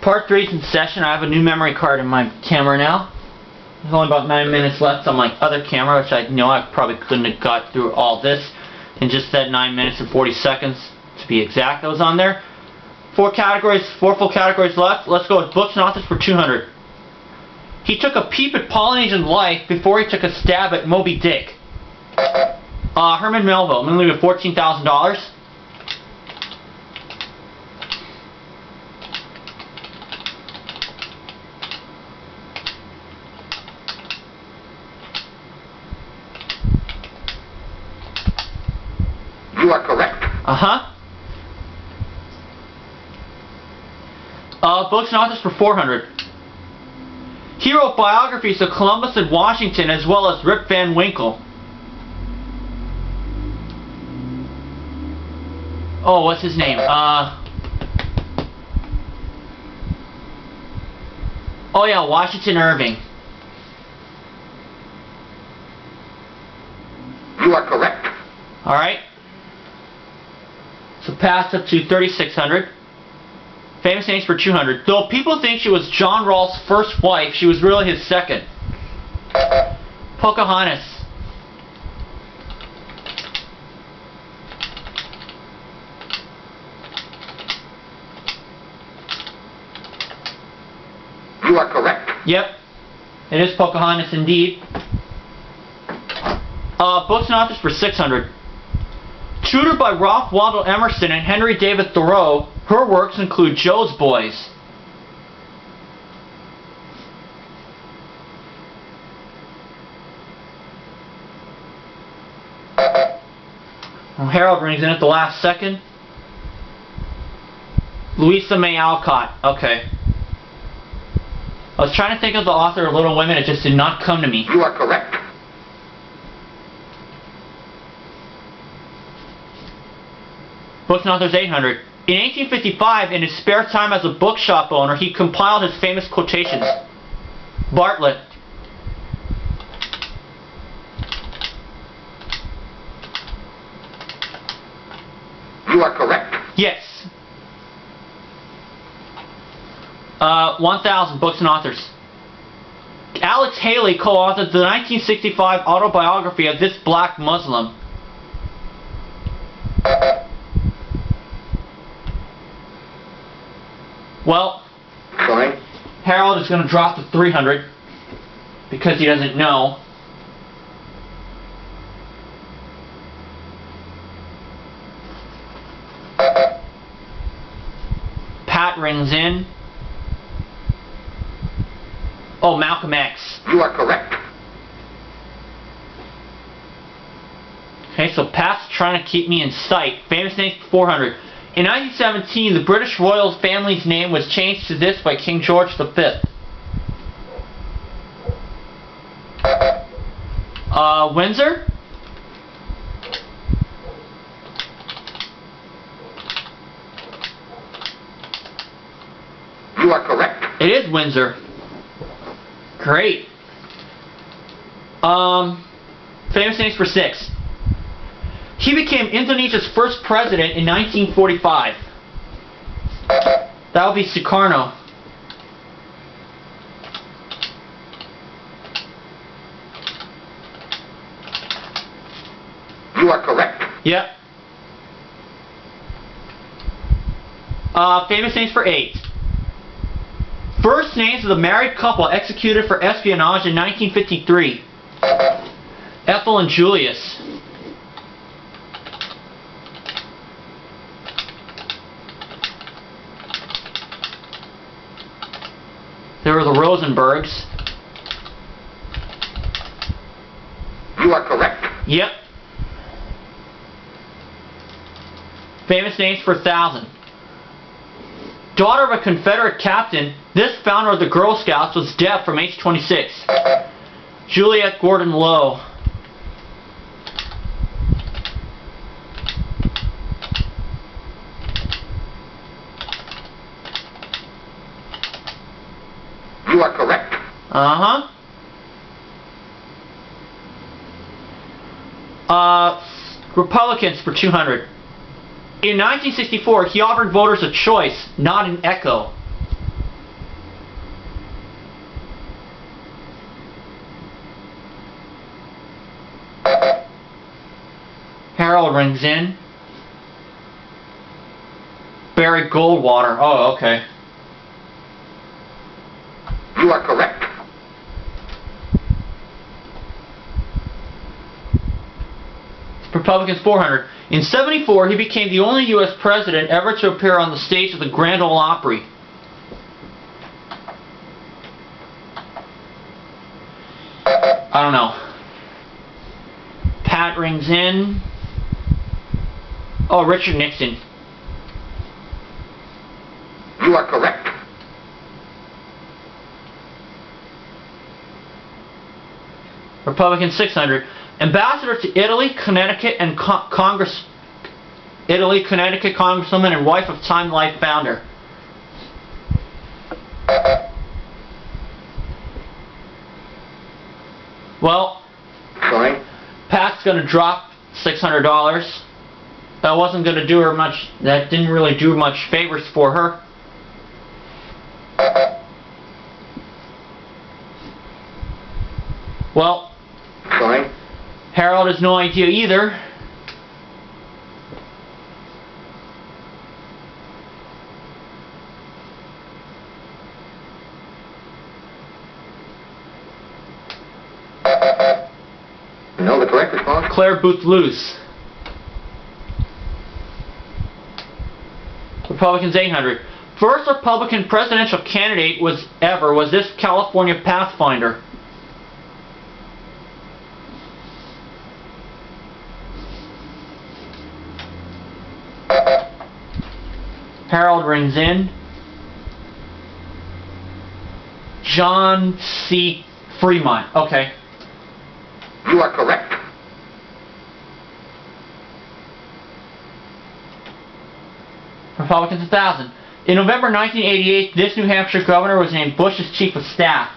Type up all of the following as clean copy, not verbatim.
Part 3 is in session. I have a new memory card in my camera now. There's only about 9 minutes left on my other camera, which I know I probably couldn't have got through all this in just that 9 minutes and 40 seconds to be exact that was on there. 4 full categories left. Let's go with books and authors for 200. He took a peep at Polynesian life before he took a stab at Moby Dick. Herman Melville. I'm going to leave it $14,000. You are correct. Books and authors for 400. He wrote biographies of Columbus and Washington as well as Rip Van Winkle. Oh, what's his name? Oh yeah, Washington Irving. You are correct. Alright. So passed up to 3,600. Famous names for 200. Though people think she was John Rawls' first wife, she was really his second. Pocahontas. You are correct. Yep. It is Pocahontas indeed. Books and authors for 600. Tutored by Ralph Waldo Emerson and Henry David Thoreau, her works include Joe's Boys. Well, Harold rings in at the last second. Louisa May Alcott. Okay. I was trying to think of the author of Little Women, it just did not come to me. You are correct. Books and authors 800. In 1855, in his spare time as a bookshop owner, he compiled his famous quotations. Bartlett. You are correct. Yes. 1,000. Books and authors. Alex Haley co-authored the 1965 autobiography of This Black Muslim. Well, Sorry. Harold is going to drop to 300 because he doesn't know. Pat rings in. Oh, Malcolm X. You are correct. Okay, so Pat's trying to keep me in sight. Famous names for 400. In 1917, the British royal family's name was changed to this by King George V. Windsor? You are correct. It is Windsor. Great. Famous names for 6. He became Indonesia's first president in 1945. That would be Sukarno. You are correct. Yep. Famous names for 8. First names of the married couple executed for espionage in 1953. Ethel and Julius. They were the Rosenbergs. You are correct. Yep. Famous names for 1,000. Daughter of a Confederate captain, this founder of the Girl Scouts was deaf from age 26. Juliette Gordon Low. You are correct. Republicans for 200. In 1964, he offered voters a choice, not an echo. Harold rings in. Barry Goldwater. Oh, okay. You are correct. Republicans 400. In 74, he became the only U.S. president ever to appear on the stage of the Grand Ole Opry. I don't know. Pat rings in. Oh, Richard Nixon. You are correct. Republican 600. Ambassador to Italy, Connecticut, and Italy, Connecticut Congresswoman and wife of Time Life founder. Well, Sorry. Pat's gonna drop $600. That wasn't gonna do her much. That didn't really do much favors for her. Well, Sorry. Harold has no idea either. No, the correct response? Claire Booth Luce. Republicans 800. First Republican presidential candidate was this California Pathfinder. Harold rings in. John C. Fremont. Okay. You are correct. Republicans 1000. In November 1988, this New Hampshire governor was named Bush's chief of staff.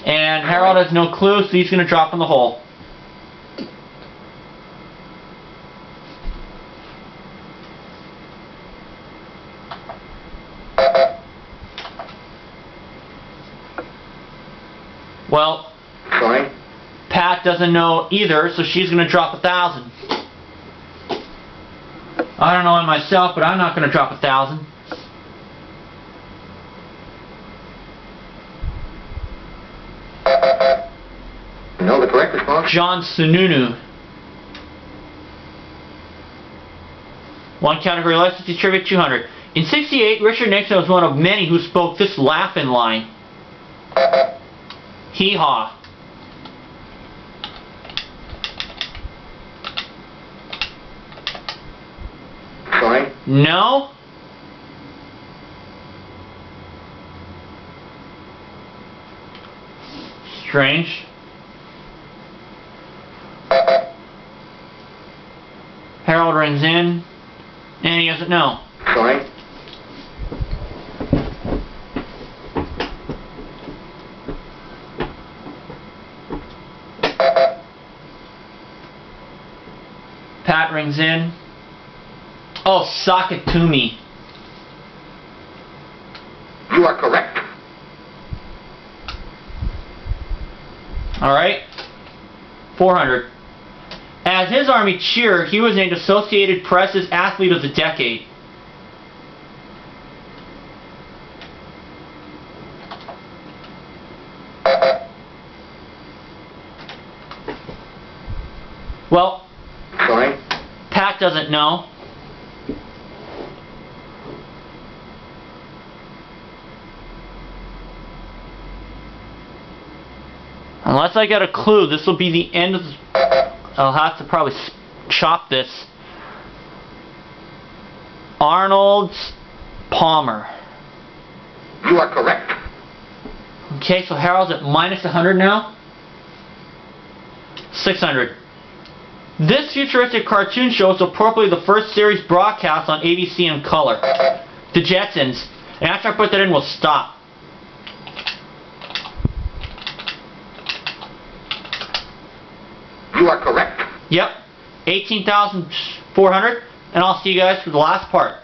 And Harold has no clue, so he's going to drop in the hole. Well, Sorry. Pat doesn't know either, so she's going to drop 1,000. I don't know it myself, but I'm not going to drop 1,000. No, the correct response? John Sununu. One category licensee trivia 200. In 68, Richard Nixon was one of many who spoke this laugh-in line. Hee-haw. Sorry. No? Strange. Harold rings in, and he doesn't know. Sorry. Pat rings in. Oh, sock it to me. You are correct. Alright. 400. As his army cheered, he was named Associated Press's Athlete of the Decade. Well, Sorry. Pat doesn't know. Unless I get a clue, this will be the end of the... I'll have to probably chop this. Arnold Palmer. You are correct. Okay, so Harold's at minus 100 now. 600. This futuristic cartoon show is appropriately the first series broadcast on ABC in color. The Jetsons. And after I put that in, we'll stop. You are correct. Yep. 18,400. And I'll see you guys for the last part.